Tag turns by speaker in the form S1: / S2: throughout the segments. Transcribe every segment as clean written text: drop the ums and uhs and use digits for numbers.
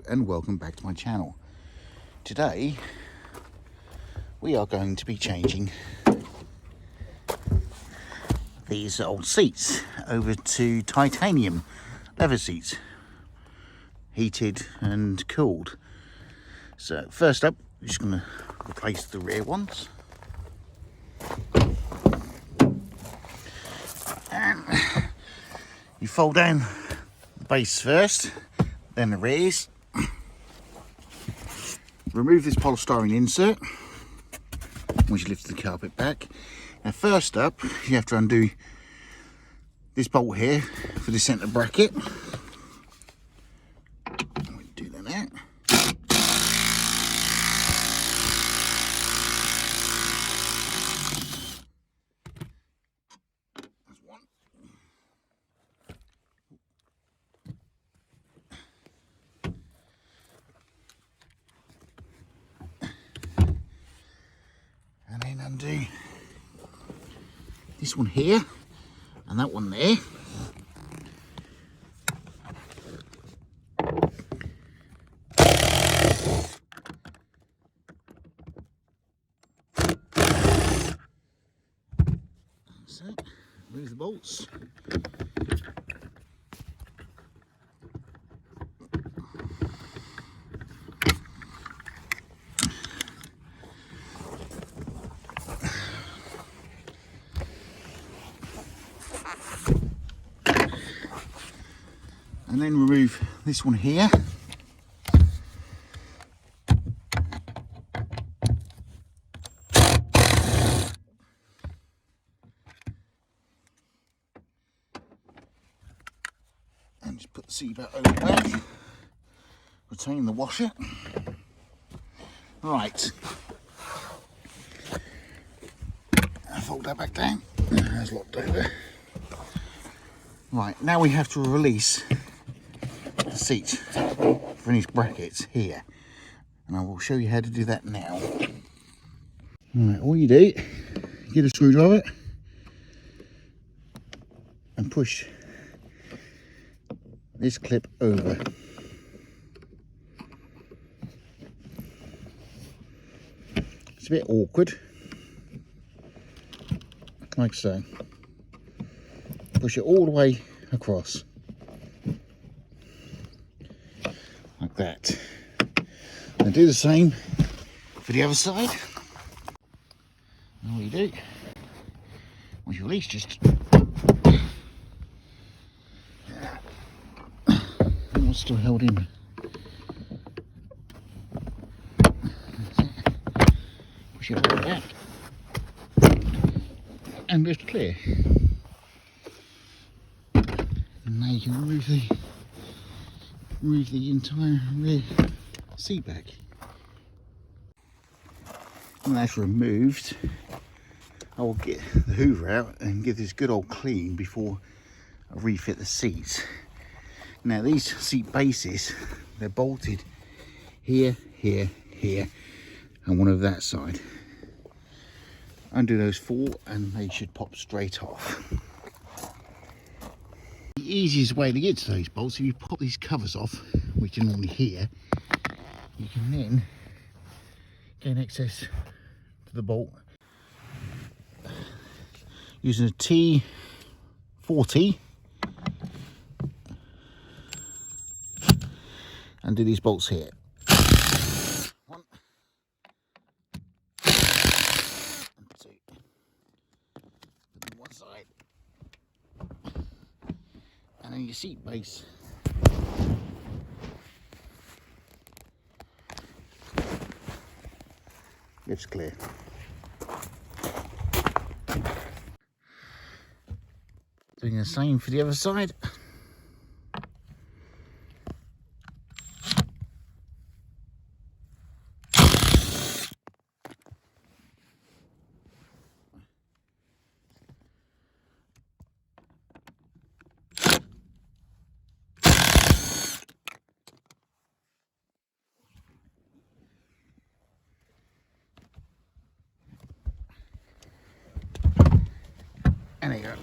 S1: and welcome back to my channel. Today we are going to be changing these old seats over to titanium leather seats, heated and cooled. So first up, I'm just going to replace the rear ones. And you fold down the base first, then the rears. Remove this polystyrene insert once you lift the carpet back. Now first up, you have to undo this bolt here for the centre bracket. We do that now. There's one. And then undo this one here and that one there. That's it. Remove the bolts. And then remove this one here. And just put the seat back over the back. Retain the washer. Right. Fold that back down. That's locked over. Right, now we have to release the seat from these brackets here, and I will show you how to do that now. Right, all you do, get a screwdriver and push this clip over. It's a bit awkward, like so. Push it all the way across. Like that. And do the same for the other side. And all you do, once you release, just it's still held in. Push it all the way back. And lift clear. And now you can remove the entire rear seat back. When that's removed, I will get the hoover out and give this good old clean before I refit the seats. Now these seat bases, they're bolted here, here, here, and one of that side. Undo those four and they should pop straight off. The easiest way to get to those bolts, if you pop these covers off, which are normally here, you can then gain access to the bolt using a T40 and do these bolts here. One and two. Put them on one side. And then your seat base. Lifts clear. Doing the same for the other side. And there you go.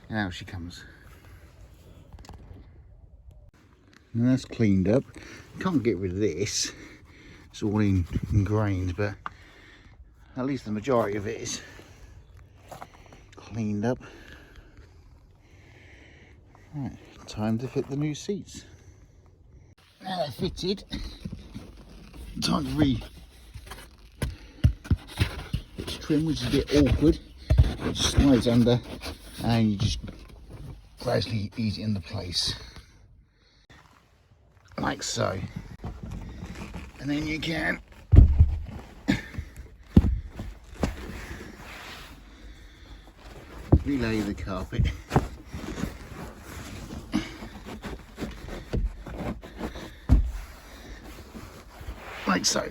S1: And out she comes. And that's cleaned up. Can't get rid of this. It's all ingrained, but at least the majority of it is cleaned up. Right, time to fit the new seats. Now they're fitted, time to trim, which is a bit awkward. It just slides under and you just gradually ease it into place. Like so. And then you can relay the carpet. Like so.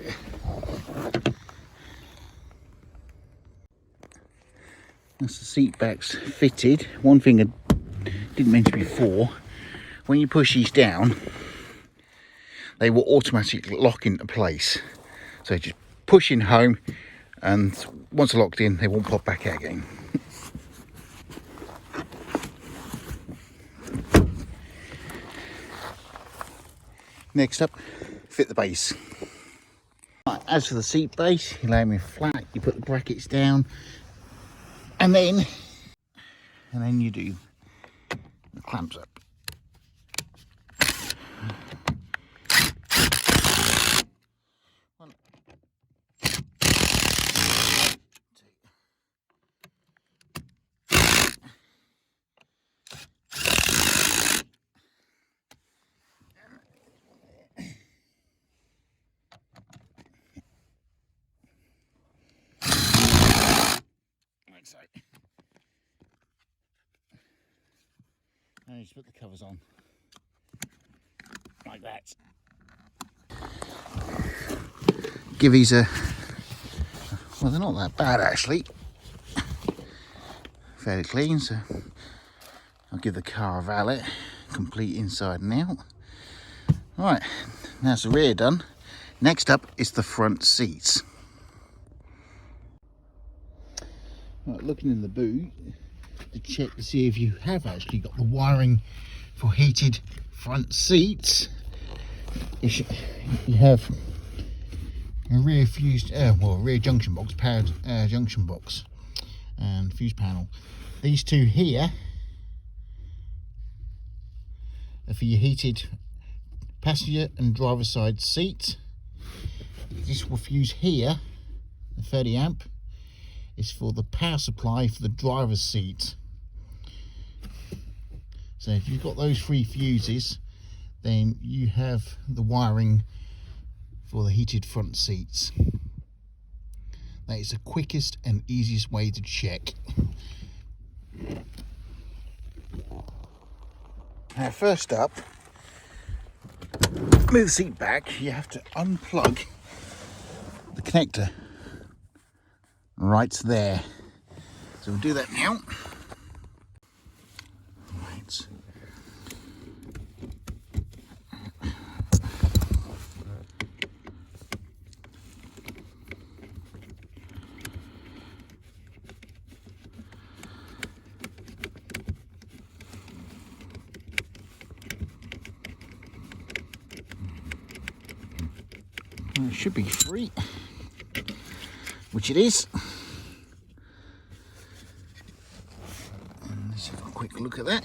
S1: That's the seat backs fitted. One thing I didn't mention before, when you push these down, they will automatically lock into place. So just push in home, and once they're locked in, they won't pop back out again. Next up, fit the base. Right, as for the seat base, you lay them in flat, you put the brackets down, and then you do the clamps up. One, two. Like so. And you just put the covers on. Like that. Give these a... well, they're not that bad actually. Fairly clean, so I'll give the car a valet. Complete inside and out. Right, now it's the rear done. Next up is the front seats. Right, looking in the boot to check to see if you have actually got the wiring for heated front seats. You have a rear fused, rear junction box, powered junction box and fuse panel. These two here are for your heated passenger and driver side seat. This will fuse here, the 30 amp, is for the power supply for the driver's seat. So if you've got those three fuses, then you have the wiring for the heated front seats. That is the quickest and easiest way to check. Now first up, move the seat back, you have to unplug the connector right there. So we'll do that now. Right. It should be free, which it is. And let's have a quick look at that.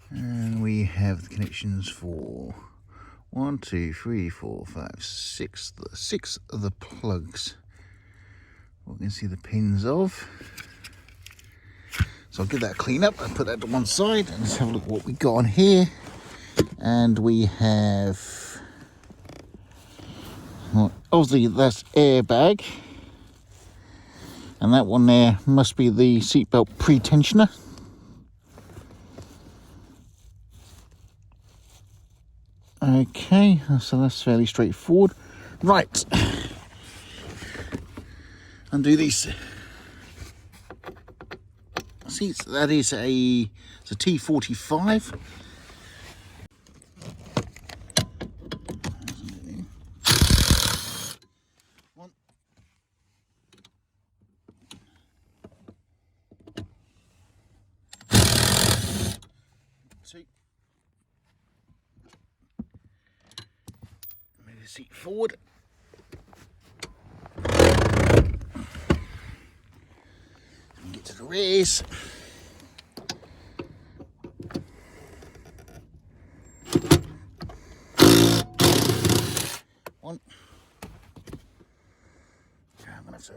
S1: And we have the connections for 1, 2, 3, 4, 5, 6. The 6 of the plugs. We can see the pins of. So I'll give that a clean up and put that to one side, and let's have a look at what we got on here. And we have, well, obviously that's airbag, and that one there must be the seatbelt pre-tensioner. Okay, so that's fairly straightforward. Right, undo these seats. That is it's a T45. to. Move the seat forward. Get to the rears. One. I'm gonna have to.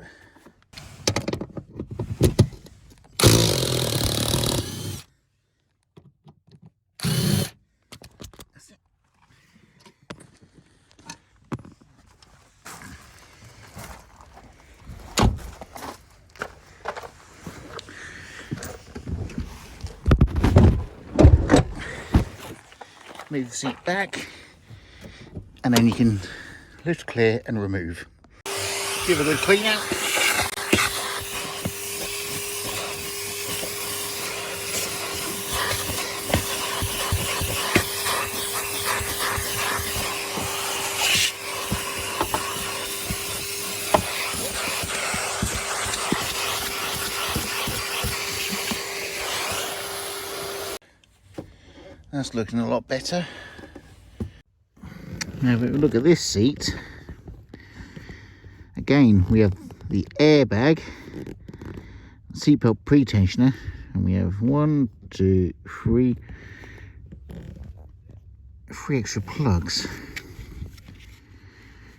S1: That's it. Move the seat back, and then you can lift clear and remove. Give it a good clean out. That's looking a lot better. Now if we look at this seat, again we have the airbag, seatbelt pre-tensioner, and we have 3 extra plugs.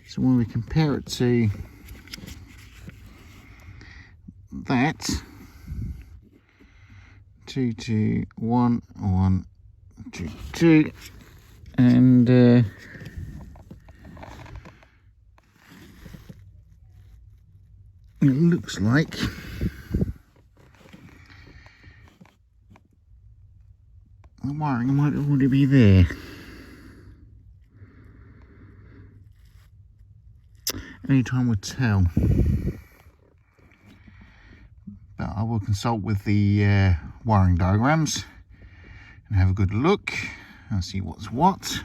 S1: So when we compare it to that, 2 to 1 1 2 2, and it looks like the wiring might already be there. Any time will tell. But I will consult with the wiring diagrams and have a good look and see what's what.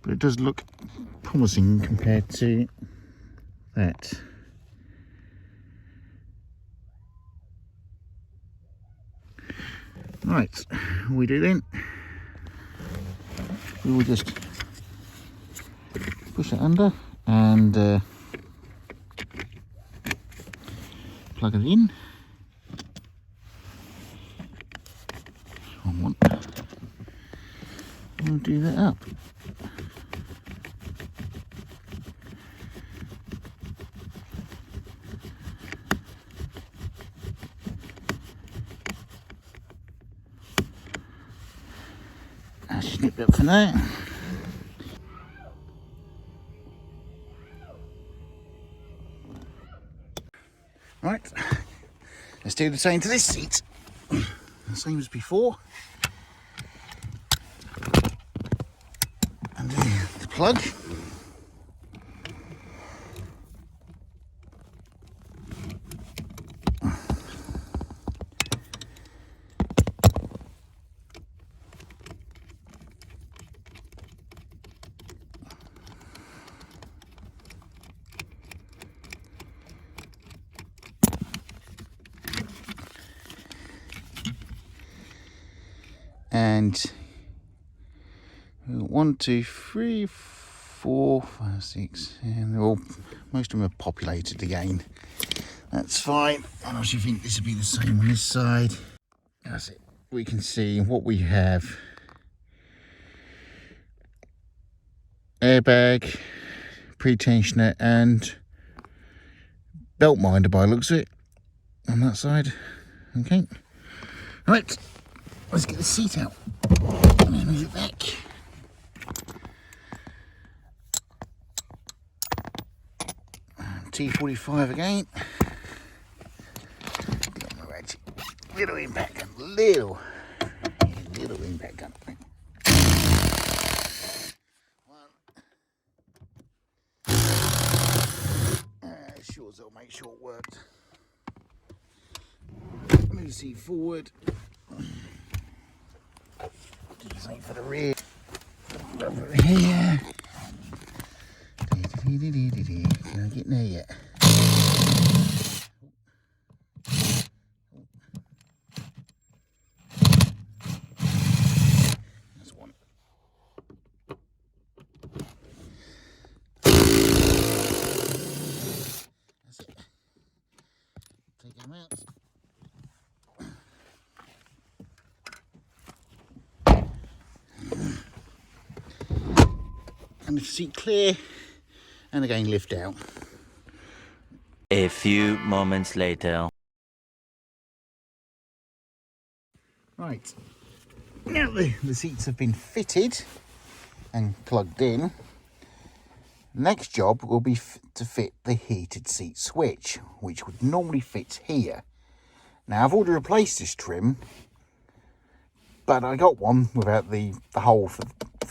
S1: But it does look promising compared to that. Right, what we do then, we will just push it under and plug it in. We'll do that up. That's snipped up for now. Right, let's do the same to this seat. The same as before. And the plug. And 1 2 3 4 5 6, and they're all, most of them are populated again. That's fine. And I should think this will be the same on this side. That's it. We can see what we have. Airbag, pre-tensioner, and belt minder by the looks of it on that side. Okay. Right. Let's get the seat out and then move it back. T45 again. Get on the ratchet. Little impact gun. Little impact gun. Sure as I'll make sure it worked. Move the seat forward. Do the same for the rear. Over here. Can I get in there yet? And the seat clear, and again lift out.
S2: A few moments later.
S1: Right, now the seats have been fitted and plugged in. Next job will be to fit the heated seat switch, which would normally fit here. Now I've already replaced this trim, but I got one without the hole for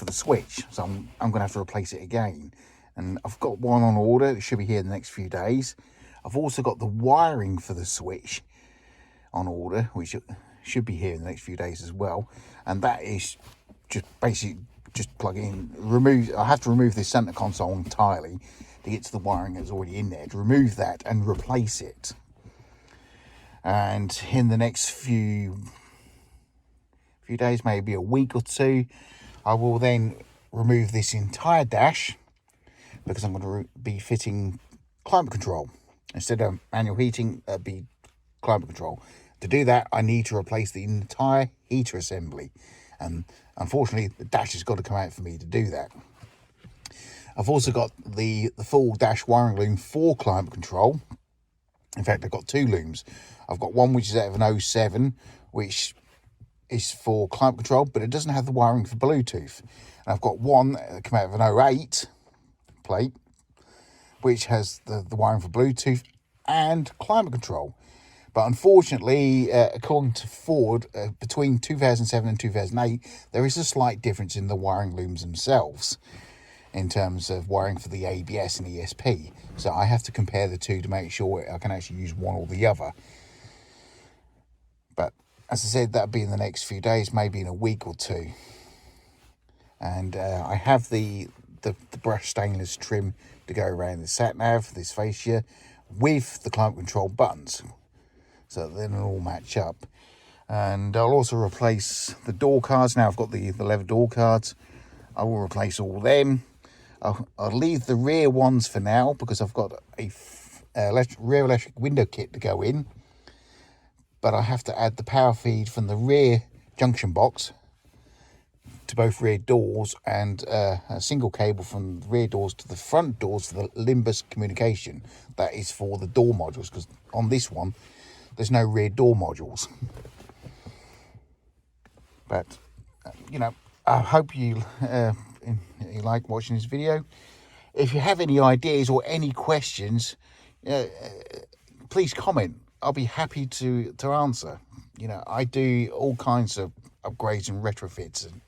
S1: the switch, so I'm going to have to replace it again. And I've got one on order. It should be here in the next few days. I've also got the wiring for the switch on order, which should be here in the next few days as well. And that is just basically just plug in, I have to remove this center console entirely to get to the wiring that's already in there, to remove that and replace it. And in the next few days, maybe a week or two, I will then remove this entire dash, because I'm going to be fitting climate control. Instead of manual heating, it'll be climate control. To do that, I need to replace the entire heater assembly, and unfortunately the dash has got to come out for me to do that. I've also got the full dash wiring loom for climate control. In fact, I've got two looms. I've got one which is out of an 07, which is for climate control, but it doesn't have the wiring for Bluetooth. And I've got one that came out of an 08 plate, which has the wiring for Bluetooth and climate control. But unfortunately, according to Ford, between 2007 and 2008, there is a slight difference in the wiring looms themselves in terms of wiring for the ABS and ESP. So I have to compare the two to make sure I can actually use one or the other. But as I said, that'll be in the next few days, maybe in a week or two. And I have the brushed stainless trim to go around the sat-nav, this fascia, with the climate control buttons, so that then it'll all match up. And I'll also replace the door cards. Now I've got the leather door cards. I will replace all them. I'll leave the rear ones for now, because I've got a rear electric window kit to go in. But I have to add the power feed from the rear junction box to both rear doors, and a single cable from the rear doors to the front doors for the Limbus communication. That is for the door modules, because on this one there's no rear door modules. But you know, I hope you like watching this video. If you have any ideas or any questions, please comment. I'll be happy to answer. You know, I do all kinds of upgrades and retrofits and